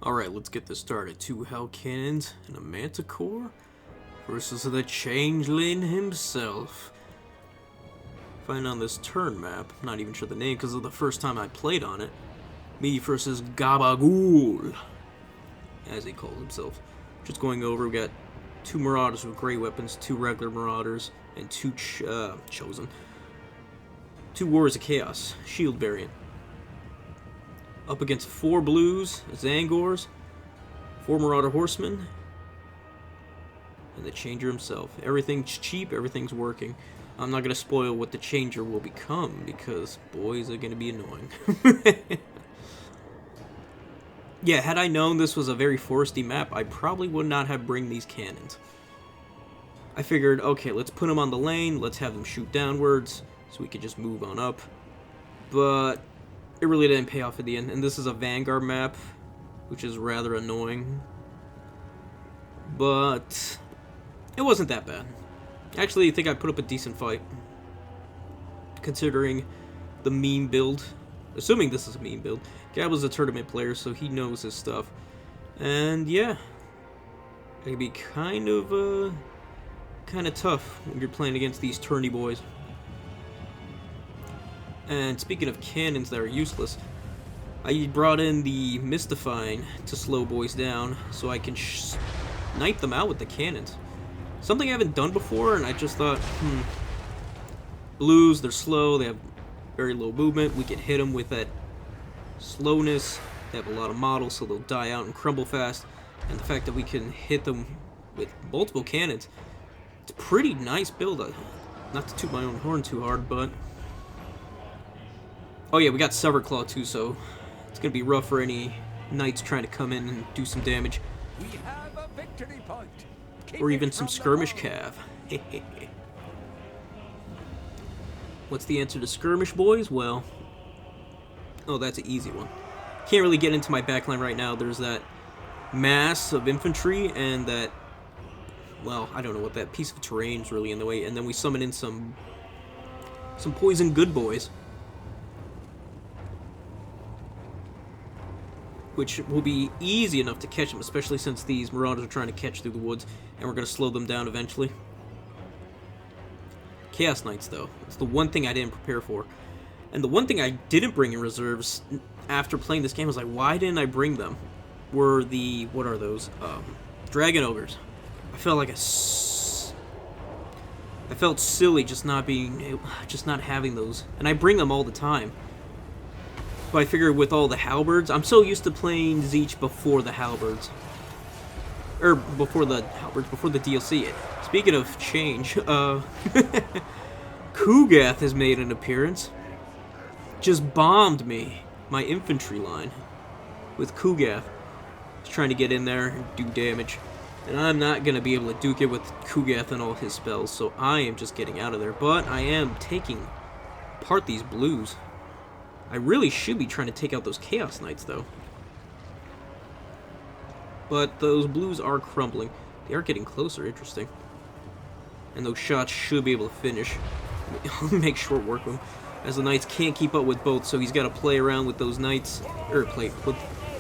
Alright, let's get this started. 2 Hell Cannons and a Manticore versus the Changeling himself. Find on this turn map, not even sure the name because of the first time I played on it. Me versus GabbaGhoul, as he calls himself. Just going over, we got 2 Marauders with great weapons, 2 regular Marauders, and 2 Chosen. 2 Warriors of Chaos, shield variant. Up against 4 blues, Zangors, 4 Marauder Horsemen, and the Changer himself. Everything's cheap, everything's working. I'm not going to spoil what the Changer will become, because boys are going to be annoying. Yeah, had I known this was a very foresty map, I probably would not have bring these cannons. I figured, okay, let's put them on the lane, let's have them shoot downwards, so we could just move on up. But it really didn't pay off at the end, and this is a Vanguard map, which is rather annoying. But it wasn't that bad. Actually, I think I put up a decent fight, considering the meme build. Assuming this is a meme build. Gab was a tournament player, so he knows his stuff. And yeah, it can be kind of tough when you're playing against these tourney boys. And speaking of cannons that are useless, I brought in the Mystifying to slow boys down so I can snipe them out with the cannons. Something I haven't done before, and I just thought, blues, they're slow, they have very low movement, we can hit them with that slowness, they have a lot of models so they'll die out and crumble fast, and the fact that we can hit them with multiple cannons, it's a pretty nice build. Not to toot my own horn too hard, but oh yeah, we got Severclaw too, so it's gonna be rough for any knights trying to come in and do some damage. We have a victory point. Or even some skirmish cav. What's the answer to skirmish, boys? Well, oh, that's an easy one. Can't really get into my backline right now. There's that mass of infantry and that, well, I don't know what that piece of terrain is really in the way. And then we summon in some poison good boys, which will be easy enough to catch them, especially since these Marauders are trying to catch through the woods, and we're going to slow them down eventually. Chaos Knights, though, it's the one thing I didn't prepare for. And the one thing I didn't bring in reserves after playing this game was like, why didn't I bring them? Were the, what are those? Dragon Ogres. I felt like I felt silly just not having those. And I bring them all the time. But I figured with all the halberds, I'm so used to playing Tzeentch before the halberds. Or before the halberds, before the DLC. Speaking of change, Kugath has made an appearance. Just bombed me, my infantry line, with Kugath. He's trying to get in there and do damage. And I'm not going to be able to duke it with Kugath and all his spells, so I am just getting out of there. But I am taking apart these blues. I really should be trying to take out those Chaos Knights, though. But those blues are crumbling. They are getting closer, interesting. And those shots should be able to finish. Make short work of them. As the Knights can't keep up with both, so he's got to play around with those Knights. Or play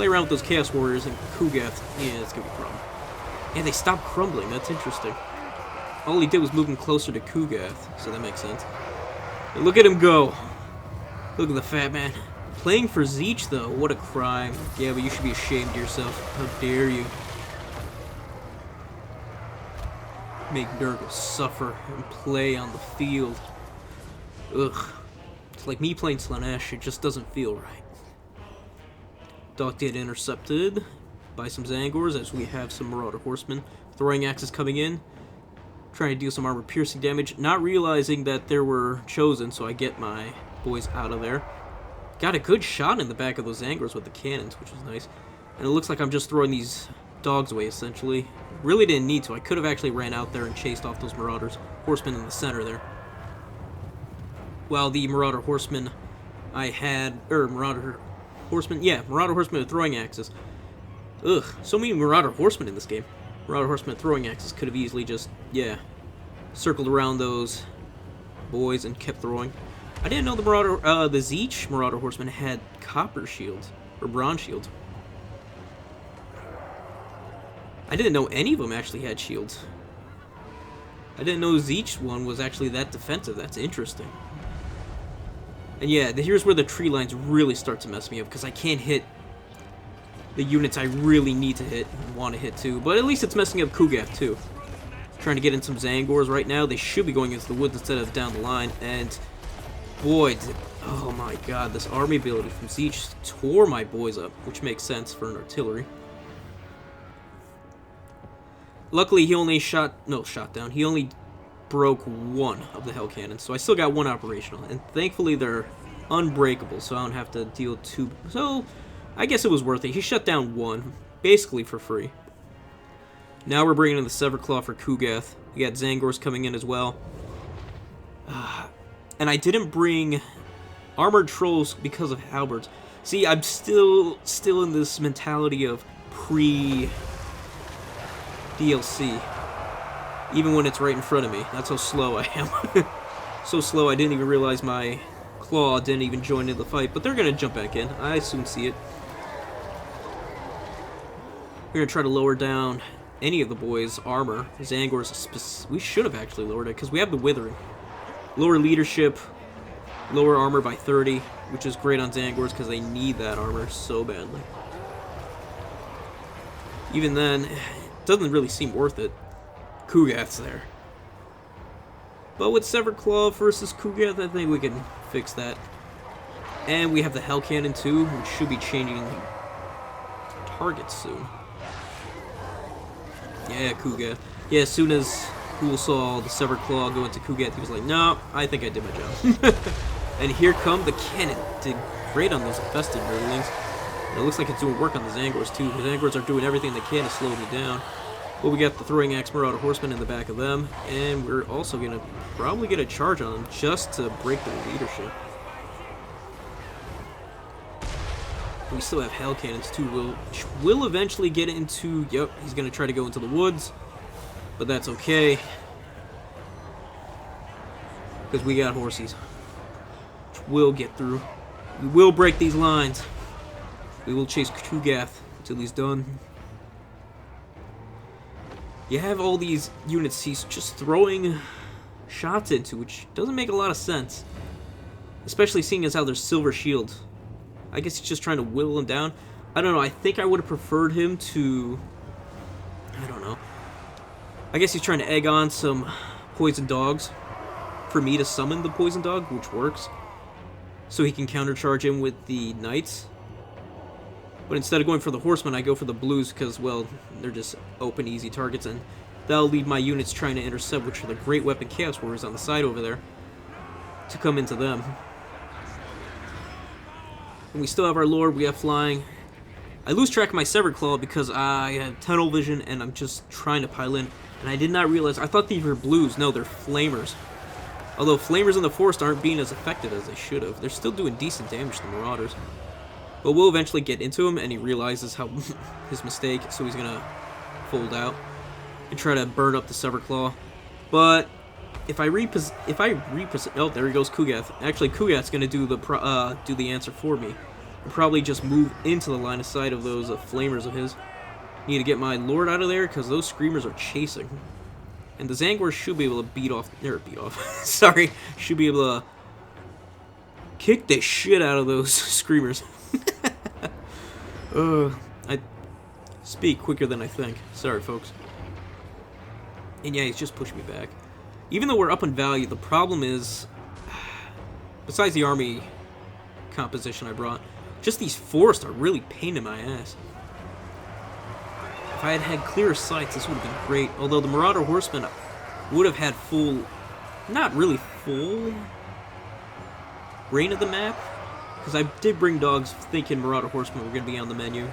around with those Chaos Warriors and Kugath. Yeah, it's going to be a problem. Yeah, they stopped crumbling. That's interesting. All he did was move him closer to Kugath, so that makes sense. And look at him go. Look at the fat man. Playing for Tzeentch, though, what a crime. Yeah, but you should be ashamed of yourself. How dare you. Make Nurgle suffer and play on the field. Ugh. It's like me playing Slaanesh, it just doesn't feel right. Doc did intercepted by some Zangors as we have some Marauder Horsemen. Throwing axes coming in. Trying to deal some armor-piercing damage. Not realizing that there were Chosen, so I get my boys out of there. Got a good shot in the back of those Zangors with the cannons, which is nice. And it looks like I'm just throwing these dogs away, essentially. Really didn't need to. I could have actually ran out there and chased off those Marauders. Horsemen in the center there. Well, the Marauder Horsemen I had... Marauder Horsemen with throwing axes. Ugh, so many Marauder Horsemen in this game. Marauder Horsemen with throwing axes could have easily just, circled around those boys and kept throwing. I didn't know the Tzeentch Marauder Horseman had copper shields, or bronze shields. I didn't know any of them actually had shields. I didn't know Tzeentch one was actually that defensive. That's interesting. And yeah, here's where the tree lines really start to mess me up, because I can't hit the units I really need to hit and want to hit too. But at least it's messing up Kugath too. Trying to get in some Zangors right now. They should be going into the woods instead of down the line. And boy, oh my god, this army ability from Tzeentch tore my boys up, which makes sense for an artillery. Luckily, he only he only broke one of the hell cannons, so I still got one operational. And thankfully, they're unbreakable, so I don't have to deal two. So, I guess it was worth it. He shut down one, basically for free. Now we're bringing in the Severed Claw for Kugath. We got Zangors coming in as well. And I didn't bring Armored Trolls because of halberds. See, I'm still in this mentality of pre-DLC. Even when it's right in front of me. That's how slow I am. So slow I didn't even realize my claw didn't even join in the fight. But they're going to jump back in. I soon see it. We're going to try to lower down any of the boys' armor. Zangor's, we should have actually lowered it because we have the Withering. Lower leadership, lower armor by 30, which is great on Zangors because they need that armor so badly. Even then, it doesn't really seem worth it. Kugath's there. But with Severed Claw versus Kugath, I think we can fix that. And we have the Hell Cannon too, which should be changing targets soon. Yeah, Kugath. Yeah, as soon as Ghoul saw the Severed Claw go into Kugath, he was like, no, I think I did my job. And here come the cannon. Did great on those infested nerdlings. And it looks like it's doing work on the Zangors too. The Zangors are doing everything they can to slow me down. But we got the Throwing Axe Marauder Horsemen in the back of them. And we're also going to probably get a charge on them just to break their leadership. We still have Hell Cannons too, which will eventually get into... Yep, he's going to try to go into the woods. But that's okay. Because we got horsies. Which will get through. We will break these lines. We will chase Kugath until he's done. You have all these units he's just throwing shots into, which doesn't make a lot of sense. Especially seeing as how there's silver shields. I guess he's just trying to whittle them down. I don't know, I think I would have preferred him to... I don't know. I guess he's trying to egg on some poison dogs for me to summon the poison dog, which works. So he can countercharge him with the knights. But instead of going for the horsemen, I go for the blues because, well, they're just open, easy targets, and that'll leave my units trying to intercept, which are the Great Weapon Chaos Warriors on the side over there, to come into them. And we still have our Lord, we have Flying. I lose track of my Severed Claw because I have tunnel vision and I'm just trying to pile in. And I did not realize, I thought these were blues. No, they're Flamers. Although Flamers in the forest aren't being as effective as they should have. They're still doing decent damage to the Marauders. But we'll eventually get into him, and he realizes how his mistake, so he's gonna fold out and try to burn up the Severed Claw. But if I repossess, oh, there he goes, Kugath. Actually, Kugath's gonna do the answer for me, and probably just move into the line of sight of those flamers of his. Need to get my Lord out of there because those screamers are chasing, and the Zangors should be able to beat off. Sorry, should be able to kick the shit out of those screamers. I speak quicker than I think. Sorry, folks. And yeah, he's just pushing me back. Even though we're up in value, the problem is, besides the army composition I brought, just these forests are really pain in my ass. If I had had clearer sights, this would have been great. Although the Marauder Horsemen would have had full, not really full, reign of the map. Because I did bring dogs thinking Marauder Horsemen were going to be on the menu.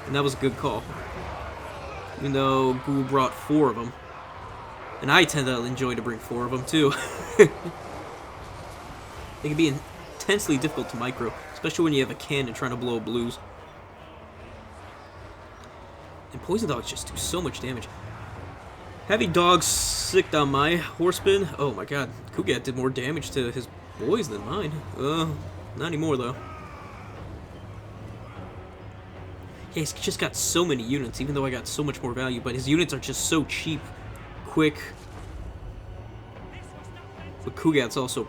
And that was a good call. Even though Ghoul brought 4 of them. And I tend to enjoy to bring 4 of them too. They can be intensely difficult to micro. Especially when you have a cannon trying to blow blues. And poison dogs just do so much damage. Having dogs sicked on my horsemen. Oh my god. Kugath did more damage to his boys than mine. Not anymore, though. Yeah, he's just got so many units, even though I got so much more value, but his units are just so cheap, quick. But Kugath's also...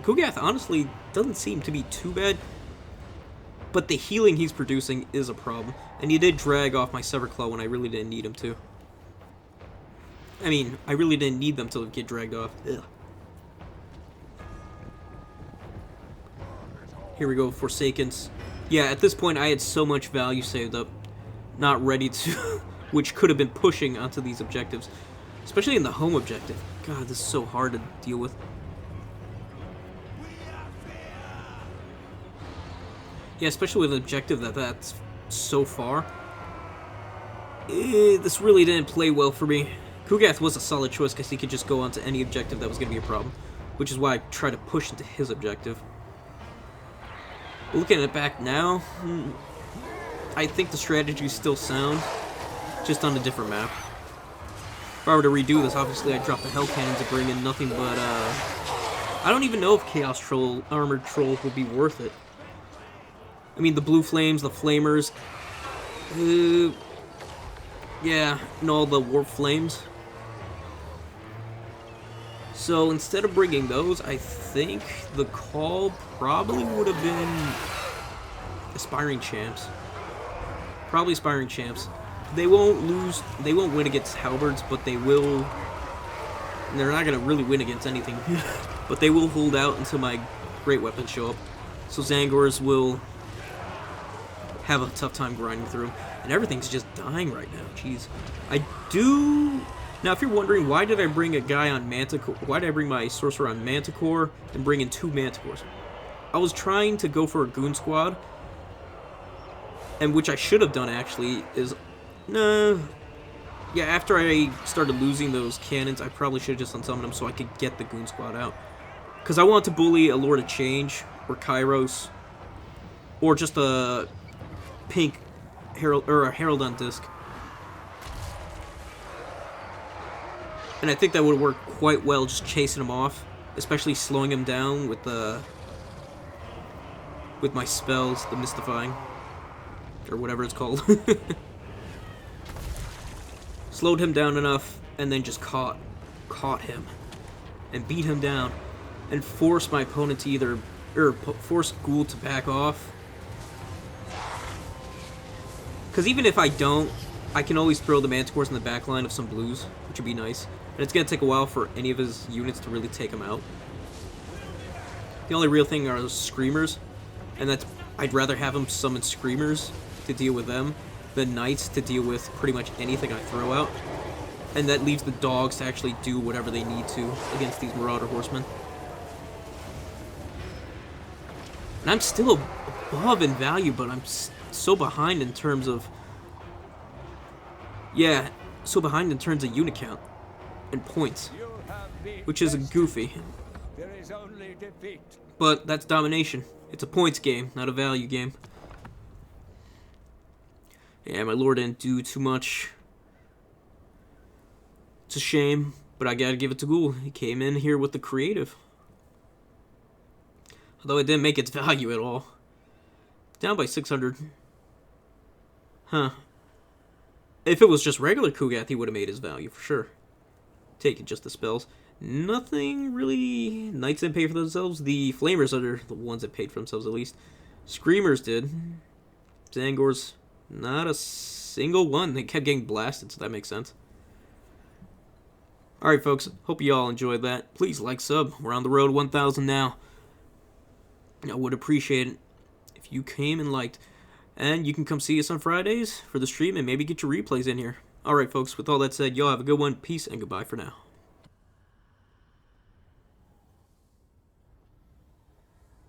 Kugath, honestly, doesn't seem to be too bad, but the healing he's producing is a problem. And he did drag off my Severclaw when I really didn't need him to. I mean, I really didn't need them to get dragged off. Ugh. Here we go, Forsakens. Yeah, at this point I had so much value saved up. Not ready to... which could have been pushing onto these objectives. Especially in the home objective. God, this is so hard to deal with. Yeah, especially with an objective that's so far. This really didn't play well for me. Kugath was a solid choice because he could just go onto any objective that was going to be a problem. Which is why I tried to push into his objective. Looking at it back now, I think the strategy is still sound, just on a different map. If I were to redo this, obviously I'd drop the Hell Cannon to bring in nothing but, I don't even know if Chaos Troll, Armored Troll would be worth it. I mean, the Blue Flames, the Flamers, yeah, and all the Warp Flames. So instead of bringing those, I think the call probably would have been Aspiring Champs. Probably Aspiring Champs. They won't lose, they won't win against Halberds, but they will, they're not going to really win against anything, but they will hold out until my great weapons show up. So Zangors will have a tough time grinding through, and everything's just dying right now, jeez. I do... Now, if you're wondering, why did I bring a guy on Manticore? Why did I bring my Sorcerer on Manticore and bring in 2 Manticores? I was trying to go for a Goon Squad, and which I should have done, actually, is... Nah... Yeah, after I started losing those cannons, I probably should have just unsummoned them so I could get the Goon Squad out. Because I want to bully a Lord of Change, or Kairos, or just a pink Herald, or a Herald on Disc. And I think that would work quite well, just chasing him off, especially slowing him down with the my spells, the Mystifying, or whatever it's called. Slowed him down enough, and then just caught him, and beat him down, and forced my opponent to either, force Ghoul to back off. Because even if I don't, I can always throw the Manticores in the back line of some blues, which would be nice. And it's going to take a while for any of his units to really take him out. The only real thing are those Screamers, and that's, I'd rather have him summon Screamers to deal with them than Knights to deal with pretty much anything I throw out. And that leaves the Dogs to actually do whatever they need to against these Marauder Horsemen. And I'm still above in value, but I'm so behind in terms of... Yeah, so behind in terms of unit count and points, which is goofy. There is only defeat. But that's Domination. It's a points game, not a value game. Yeah, my lord didn't do too much. It's a shame, but I gotta give it to Ghoul. He came in here with the creative. Although it didn't make its value at all. Down by 600. Huh. If it was just regular Kugath, he would have made his value, for sure. Taking just the spells. Nothing really... Knights didn't pay for themselves. The Flamers are the ones that paid for themselves, at least. Screamers did. Zangors, not a single one. They kept getting blasted, so that makes sense. Alright, folks. Hope you all enjoyed that. Please like, sub. We're on the road to 1,000 now. I would appreciate it if you came and liked. And you can come see us on Fridays for the stream and maybe get your replays in here. Alright, folks, with all that said, y'all have a good one. Peace and goodbye for now.